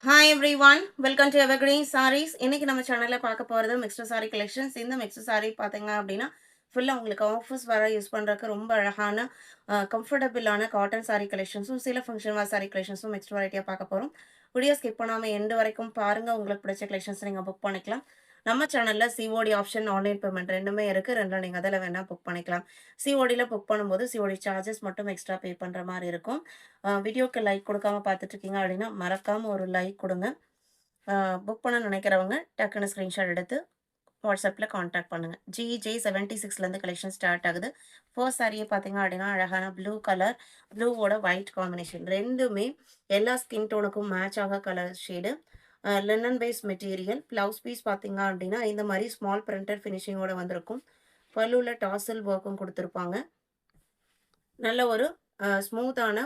Hi everyone, welcome to Evergreen Sarees. இன்னைக்கு நம்ம சேனல்ல பார்க்க போறது மிக்ஸ்டு சாரி கலெக்ஷன்ஸ். இந்த மிக்ஸ்டு சாரி பார்த்தீங்க அப்படின்னா ஃபுல்லா உங்களுக்கு ஆஃபீஸ் வர யூஸ் பண்றதுக்கு ரொம்ப அழகான கம்ஃபர்டபுளான காட்டன் சாரி கலெக்ஷன்ஸும் சில ஃபங்க்ஷன் வேர் சாரி கலெக்ஷன்ஸும் மிக்ஸ்ட் வெரைட்டியா பார்க்க போறோம். வீடியோ ஸ்கிப் பண்ணாம எண்டு வரைக்கும் பாருங்க. உங்களுக்கு பிடிச்ச கலெக்ஷன்ஸ் நீங்க புக் பண்ணிக்கலாம். நம்ம சேனல்ல சிஓடி ஆப்ஷன் ஆன்லைன் பேமெண்ட் ரெண்டுமே இருக்கு. ரெண்டுல நீங்க அதில் வேணா புக் பண்ணிக்கலாம். சிஓடியில் புக் பண்ணும்போது சிஓடி சார்ஜஸ் மட்டும் எக்ஸ்ட்ரா பே பண்ணுற மாதிரி இருக்கும். வீடியோக்கு லைக் கொடுக்காம பார்த்துட்டு இருக்கீங்க அப்படின்னா மறக்காம ஒரு லைக் கொடுங்க. புக் பண்ண நினைக்கிறவங்க டக்குன்னு ஸ்க்ரீன்ஷாட் எடுத்து வாட்ஸ்அப்பில் காண்டாக்ட் பண்ணுங்கள். GJ76லேருந்து கலெக்ஷன் ஸ்டார்ட் ஆகுது. ஃபர்ஸ்ட் சாரியை பார்த்தீங்க அப்படின்னா அழகான ப்ளூ கலர், ப்ளூவோட ஒயிட் காம்பினேஷன் ரெண்டுமே எல்லா ஸ்கின் டோனுக்கும் மேட்ச் ஆக colour shade. Linen base material. Blouse piece பார்த்தீங்க அப்படின்னா இந்த மாதிரி ஸ்மால் பிரிண்டட் ஃபினிஷிங்கோட வந்திருக்கும். பல்லுவில் டாசல் ஒர்க்கும் கொடுத்துருப்பாங்க. நல்ல ஒரு ஸ்மூத்தான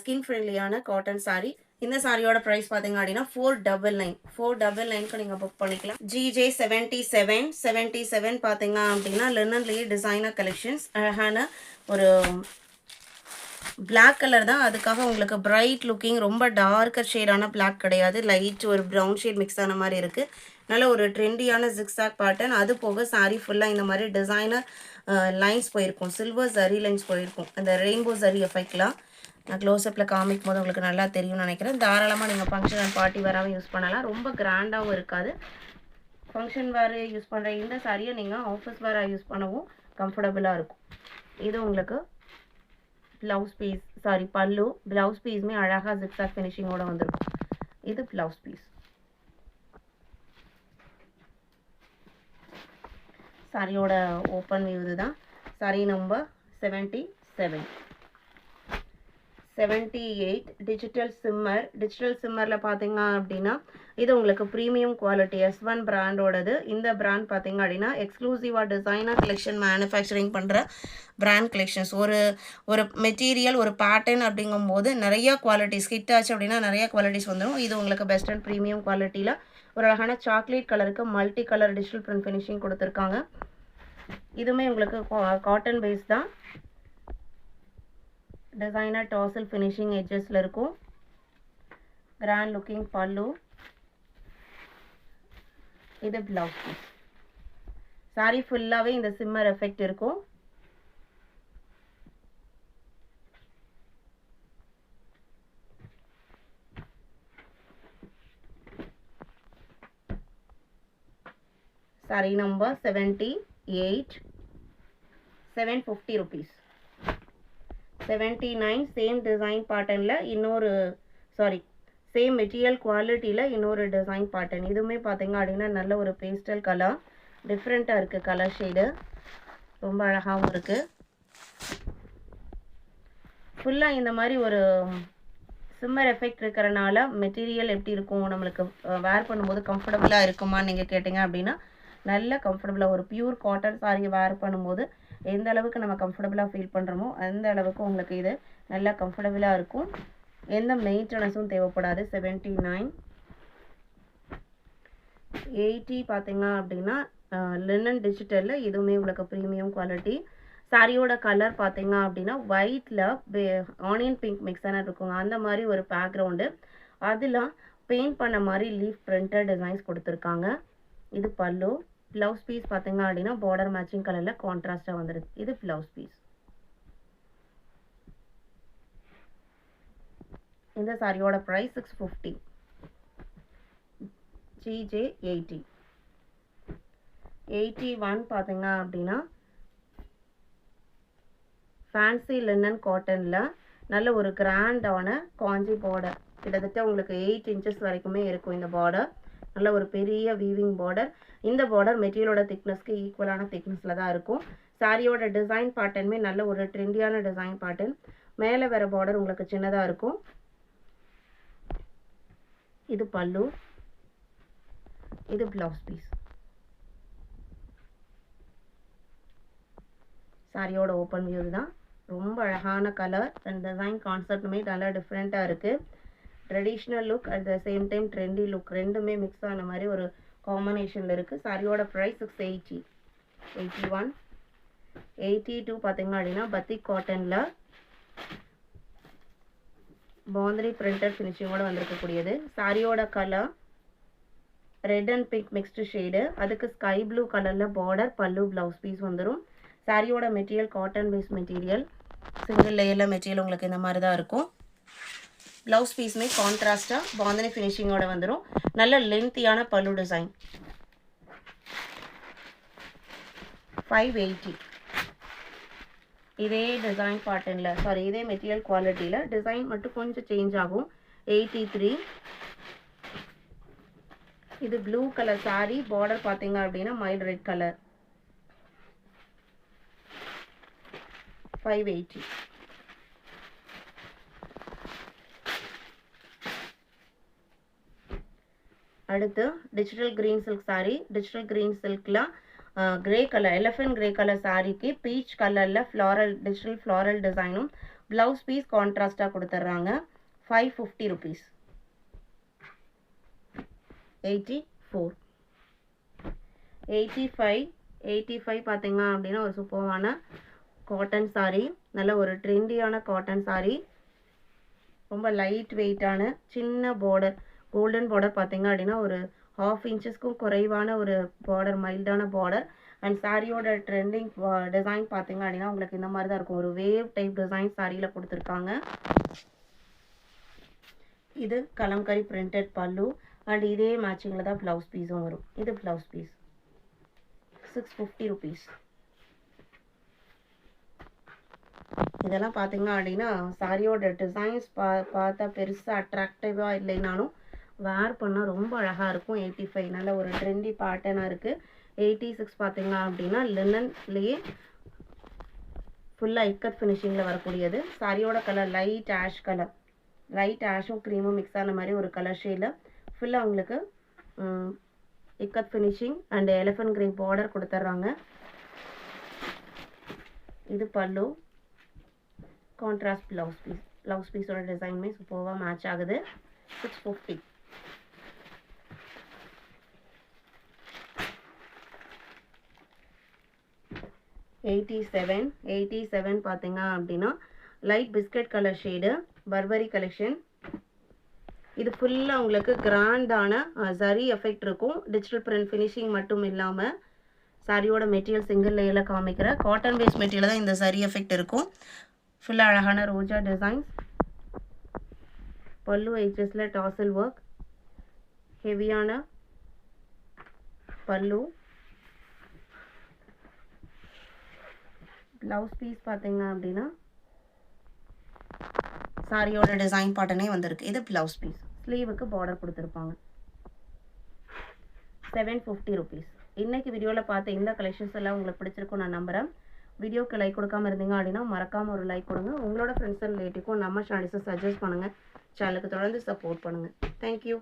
ஸ்கின் ஃப்ரெண்ட்லியான காட்டன் சாரி. இந்த சாரியோட ப்ரைஸ் பார்த்தீங்க அப்படின்னா 499 நீங்கள் புக் பண்ணிக்கலாம். GJ77 பார்த்தீங்க அப்படின்னா லினன்லேயே டிசைனர் கலெக்ஷன்ஸ். அழகான ஒரு பிளாக் கலர் தான். அதுக்காக உங்களுக்கு பிரைட் லுக்கிங் ரொம்ப டார்க்கர் ஷேடான பிளாக் கிடையாது. லைட் ஒரு ப்ரௌன் ஷேட் மிக்ஸ் ஆன மாதிரி இருக்குது. நல்ல ஒரு ட்ரெண்டியான ஜிக்ஸாக் பேட்டர்ன். அது போக சாரீ ஃபுல்லாக இந்த மாதிரி டிசைனர் லைன்ஸ் போயிருக்கும். சில்வர் ஜரி லைன்ஸ் போயிருக்கும். அந்த ரெயின்போ ஜரி எஃபெக்ட்லாம் நான் க்ளோஸ்அப்பில் காமிக்கும் போது உங்களுக்கு நல்லா தெரியும்னு நினைக்கிறேன். தாராளமாக நீங்கள் ஃபங்க்ஷன் அண்ட் பார்ட்டி வேறாகவும் யூஸ் பண்ணலாம். ரொம்ப கிராண்டாகவும் இருக்காது. ஃபங்க்ஷன் வேறு யூஸ் பண்ணுற இந்த சாரியை நீங்கள் ஆஃபீஸ் வேறு யூஸ் பண்ணவும் கம்ஃபர்டபுளாக இருக்கும். இது உங்களுக்கு ப்ளவுஸ் பீஸ், சாரி பல்லு. ப்ளவுஸ் பீஸுமே அழகாக ஜிக்ஸாக் ஃபினிஷிங்கோட வந்துருக்கும். இது ப்ளவுஸ் பீஸ். சாரியோட ஓப்பன் வியூ இதுதான். சாரி நம்பர் 78 டிஜிட்டல் சிம்மரில் பார்த்தீங்க அப்படின்னா இது உங்களுக்கு ப்ரீமியம் குவாலிட்டி S1 பிராண்டோடது. இந்த பிராண்ட் பார்த்தீங்க அப்படின்னா எக்ஸ்க்ளூசிவாக டிசைனர் கலெக்ஷன் மேனுஃபேக்சரிங் பண்ணுற பிராண்ட் கலெக்ஷன்ஸ். ஒரு மெட்டீரியல் ஒரு பேட்டர்ன் அப்படிங்கும்போது நிறைய குவாலிட்டிஸ் ஹிட் ஆச்சு அப்படின்னா நிறைய குவாலிட்டிஸ் வந்துடும். இது உங்களுக்கு பெஸ்ட் அண்ட் ப்ரீமியம் குவாலிட்டியில் ஒரு அழகான சாக்லேட் கலருக்கு multi colour digital print finishing கொடுத்துருக்காங்க. இதுவுமே உங்களுக்கு காட்டன் பேஸ் தான். டிசைனர் டாசல் ஃபினிஷிங் எட்ஜஸில் இருக்கும். கிராண்ட் லுக்கிங் பல்லு. இது ப்ளவுஸ் பீஸ். சாரி ஃபுல்லாகவே இந்த சிம்மர் எஃபெக்ட் இருக்கும். Sorry number 78, 750 rupees. 79 same design பேட்டர்னில் இன்னொரு சேம் மெட்டீரியல் குவாலிட்டியில் இன்னொரு டிசைன் பேட்டர்ன். இதுவுமே பார்த்தீங்க அப்படின்னா நல்ல ஒரு பேஸ்டல் கலர், டிஃப்ரெண்ட்டாக இருக்குது கலர் ஷேடு. ரொம்ப அழகாகவும் இருக்குது. ஃபுல்லாக இந்த மாதிரி ஒரு சிம்மர் எஃபெக்ட் இருக்கிறனால மெட்டீரியல் எப்படி இருக்கும், நம்மளுக்கு வேர் பண்ணும்போது கம்ஃபர்டபுளாக இருக்குமான்னு நீங்கள் கேட்டிங்க அப்படின்னா நல்ல கம்ஃபர்டபுளாக ஒரு பியூர் காட்டன் சாரியை வேர் பண்ணும்போது எந்த அளவுக்கு நம்ம கம்ஃபர்டபுளாக ஃபீல் பண்ணுறோமோ அந்த அளவுக்கு உங்களுக்கு இது நல்லா கம்ஃபர்டபுளாக இருக்கும். எந்த மெயின்டெனன்ஸும் தேவைப்படாது. 79. 80 பார்த்தீங்க அப்படின்னா லினன் டிஜிட்டலில் இதுவுமே உங்களுக்கு ப்ரீமியம் குவாலிட்டி. சாரியோட கலர் பார்த்தீங்க அப்படின்னா ஒயிட்டில் ஆனியன் பிங்க் மிக்ஸான இருக்குங்க. அந்த மாதிரி ஒரு பேக்ரவுண்டு, அதில் பெயிண்ட் பண்ண மாதிரி லீஃப் பிரிண்டட் டிசைன்ஸ் கொடுத்துருக்காங்க. இது பல்லு. ப்ளவுஸ் பீஸ் பார்த்தீங்க அப்படின்னா பார்டர் மேட்சிங் கலரில் கான்ட்ராஸ்டாக வந்துடுது. இது ப்ளவுஸ் பீஸ். இந்த சாரியோட ப்ரைஸ் 650. GJ80. 81 பார்த்தீங்க அப்படின்னா ஃபேன்சி லினன் காட்டனில் நல்ல ஒரு கிராண்டான காஞ்சி பார்டர். கிட்டத்தட்ட உங்களுக்கு 8 inches வரைக்குமே இருக்கும் இந்த பார்டர். நல்ல ஒரு பெரிய வீவிங் பார்டர். இந்த பார்டர் மெட்டீரியலோட திக்னஸ்க்கு ஈக்குவலான திக்னஸில் தான் இருக்கும். சாரியோட டிசைன் பேட்டர்னுமே நல்ல ஒரு ட்ரெண்டியான டிசைன் பேட்டர்ன். மேலே வர பார்டர் உங்களுக்கு சின்னதாக இருக்கும். இது பல்லு. இது ப்ளவுஸ் பீஸ். சாரியோட ஓப்பன் வியூ தான். ரொம்ப அழகான கலர் அண்ட் டிசைன் கான்செப்ட்டுமே நல்லா டிஃப்ரெண்ட்டாக இருக்குது. Traditional look at the same time trendy look ரெண்டுமே மிக்ஸ் ஆன மாதிரி ஒரு காம்பினேஷனில் இருக்குது. சாரியோட ப்ரைஸ் 680. 81. 82 பார்த்தீங்கன்னா அப்படின்னா பத்திக் காட்டனில் பாந்தினி பிரிண்டட் ஃபினிஷிங்கோட வந்திருக்கக்கூடியது. சாரியோட colour red and pink mixed shade. அதுக்கு ஸ்கை ப்ளூ கலரில் பார்டர், பல்லு, ப்ளவுஸ் பீஸ் வந்துடும். சாரியோட material cotton base material. Single லேயரில் மெட்டீரியல் உங்களுக்கு இந்த மாதிரி தான் இருக்கும். ப்ளவுஸ் பீஸுமே கான்ட்ராஸ்டாக பாந்தினி ஃபினிஷிங்கோட வந்துடும். நல்ல லென்த்தியான பல்லு டிசைன். 580. இதே டிசைன் பேட்டர்னில் இதே மெட்டீரியல் குவாலிட்டியில் டிசைன் மட்டும் கொஞ்சம் சேஞ்ச் ஆகும். 83. இது ப்ளூ கலர் சாரி. பார்டர் பார்த்தீங்க அப்படின்னா மைல்ட் ரெட் கலர். 580. அடுத்து digital green silk sari. Digital green சில்கில் grey colour, elephant grey colour சாரிக்கு பீச் கலரில் ஃப்ளாரல், டிஜிட்டல் ஃப்ளாரல் டிசைனும் ப்ளவுஸ் பீஸ் கான்ட்ராஸ்டாக கொடுத்துட்றாங்க. 550 rupees. 84. 85 பார்த்தீங்க அப்படின்னா ஒரு சூப்பரான காட்டன் சாரி. நல்ல ஒரு ட்ரெண்டியான காட்டன் சாரி. ரொம்ப லைட் வெயிட்டான சின்ன பார்டர், கோல்டன் பார்டர் பார்த்தீங்க அப்படின்னா ஒரு 1/2 inchஸ்க்கும் குறைவான ஒரு பார்டர், மைல்டான பார்டர். அண்ட் சாரியோட ட்ரெண்டிங் டிசைன் பார்த்தீங்க அப்படின்னா உங்களுக்கு இந்த மாதிரி தான் இருக்கும். ஒரு வேவ் டைப் டிசைன் சாரியில் கொடுத்துருக்காங்க. இது கலம்கரி பிரிண்டட் பல்லு. அண்ட் இதே மேட்சிங்கில் தான் ப்ளவுஸ் பீஸும் வரும். இது ப்ளவுஸ் பீஸ். 650 rupees. இதெல்லாம் பார்த்தீங்க அப்படின்னா சாரியோட டிசைன்ஸ் பார்த்தா பெருசாக அட்ராக்டிவாக இல்லைனாலும் வேர் பண்ணால் ரொம்ப அழகாக இருக்கும். 85 நல்ல ஒரு ட்ரெண்டி பேட்டர்னாக இருக்குது. 86 பார்த்தீங்க அப்படின்னா லினன்லேயே ஃபுல்லாக இக்கட் ஃபினிஷிங்கில் வரக்கூடியது. சாரியோட colour light ash colour. Light ஆஷும் க்ரீமும் மிக்ஸ் ஆன மாதிரி ஒரு கலர் ஷேடில் ஃபுல்லாக உங்களுக்கு ikat finishing and elephant grey border கொடுத்துட்றாங்க. இது பல்லு. Contrast blouse piece. ப்ளவுஸ் பீஸோட டிசைனுமே சூப்பராக மேட்ச் ஆகுது. 650. 87 பார்த்தீங்க அப்படின்னா light biscuit colour shade, Burberry collection. இது ஃபுல்லாக உங்களுக்கு கிராண்டான சரி எஃபெக்ட் இருக்கும். டிஜிட்டல் பிரிண்ட் ஃபினிஷிங் மட்டும் இல்லாமல் சாரியோட மெட்டீரியல் சிங்கிள் லேயரில் காமிக்கிற காட்டன் பேஸ் மெட்டீரியல் தான் இந்த சரி எஃபெக்ட் இருக்கும். ஃபுல்லாக அழகான ரோஜா டிசைன்ஸ். பல்லு எட்ஜஸில் டாசல் ஒர்க். ஹெவியான பல்லு. ப்ளவுஸ் பீஸ் பார்த்தீங்க அப்படின்னா சாரியோட டிசைன் பாட்டனே வந்திருக்கு. இது ப்ளவுஸ் பீஸ். ஸ்லீவுக்கு பார்டர் கொடுத்துருப்பாங்க. 750 rupees. இன்னைக்கு வீடியோவில் பார்த்த இந்த கலெக்ஷன்ஸ் எல்லாம் உங்களுக்கு பிடிச்சிருக்கும் நான் நம்புகிறேன். வீடியோக்கு லைக் கொடுக்காம இருந்தீங்க அப்படின்னா மறக்காமல் ஒரு லைக் கொடுங்க. உங்களோட ஃப்ரெண்ட்ஸ் அண்ட் ரிலேட்டிவ்க்கும் நம்ம சேனல்ஸை சஜஸ்ட் பண்ணுங்கள். சேனலுக்கு தொடர்ந்து சப்போர்ட் பண்ணுங்கள். தேங்க்யூ.